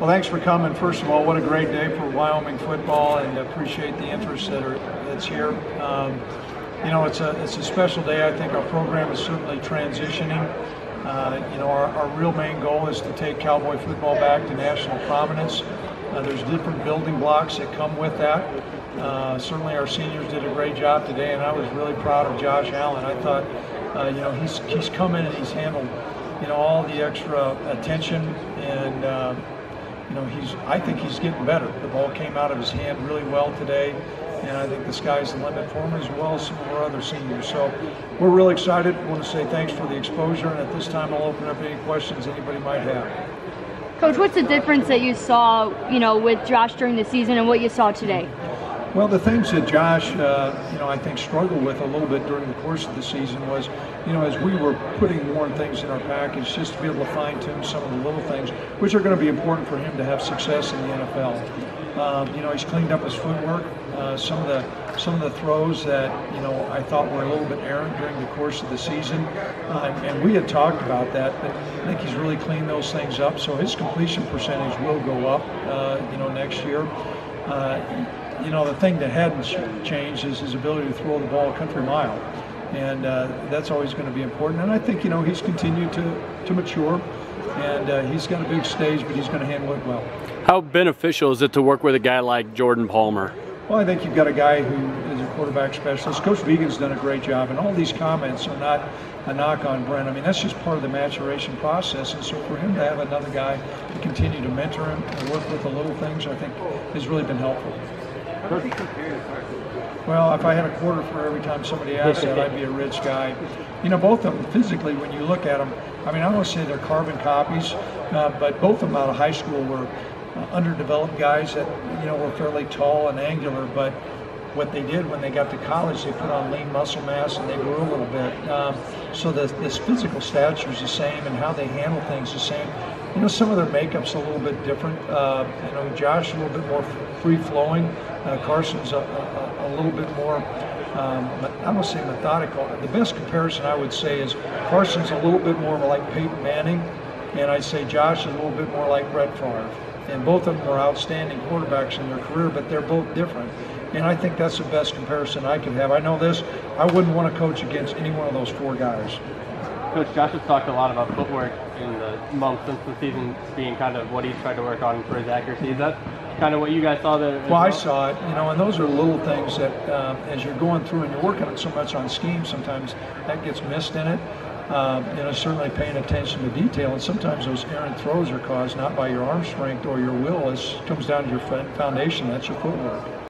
Well, thanks for coming. First of all, what a great day for Wyoming football, and appreciate the interest that's here. You know, it's a special day. I think our program is certainly transitioning. You know, our real main goal is to take Cowboy football back to national prominence. There's different building blocks that come with that. Certainly our seniors did a great job today, and I was really proud of Josh Allen. I thought, you know, he's come in and he's handled, you know, all the extra attention, and you know, I think he's getting better. The ball came out of his hand really well today, and I think the sky's the limit for him, as well as some of our other seniors. So we're really excited. I want to say thanks for the exposure, and at this time I'll open up any questions anybody might have. Coach, what's the difference that you saw, you know, with Josh during the season and what you saw today? Well, the things that Josh, you know, I think struggled with a little bit during the course of the season was, you know, as we were putting more things in our package, just to be able to fine-tune some of the little things, which are going to be important for him to have success in the NFL. You know, he's cleaned up his footwork. Some of the throws that, you know, I thought were a little bit errant during the course of the season, and we had talked about that, but I think he's really cleaned those things up. So his completion percentage will go up, you know, next year. You know, the thing that hadn't changed is his ability to throw the ball a country mile, and that's always going to be important. And I think, you know, he's continued to mature, and he's got a big stage, but he's going to handle it well. How beneficial is it to work with a guy like Jordan Palmer? Well, I think you've got a guy who is a quarterback specialist. Coach Vigen's done a great job, and all these comments are not a knock on Brent. I mean, that's just part of the maturation process, and so for him to have another guy to continue to mentor him and work with the little things, I think has really been helpful. Well, if I had a quarter for every time somebody asked that, I'd be a rich guy. You know, both of them physically, when you look at them, I mean, I don't want to say they're carbon copies, but both of them out of high school were underdeveloped guys that, you know, were fairly tall and angular, but what they did when they got to college, they put on lean muscle mass and they grew a little bit. So this physical stature is the same, and how they handle things the same. You know, some of their makeup's a little bit different. You know, Josh a little bit more free-flowing. Carson's a little bit more, I don't say methodical. The best comparison I would say is Carson's a little bit more like Peyton Manning, and I'd say Josh is a little bit more like Brett Favre. And both of them are outstanding quarterbacks in their career, but they're both different. And I think that's the best comparison I could have. I know this, I wouldn't want to coach against any one of those four guys. Coach, Josh has talked a lot about footwork in the months since the season being kind of what he's tried to work on for his accuracy. Is that kind of what you guys saw there? Well, I saw it, you know, and those are little things that as you're going through and you're working so much on scheme, sometimes that gets missed in it. You know, certainly paying attention to detail, and sometimes those errant throws are caused not by your arm strength or your will. It comes down to your foundation, that's your footwork.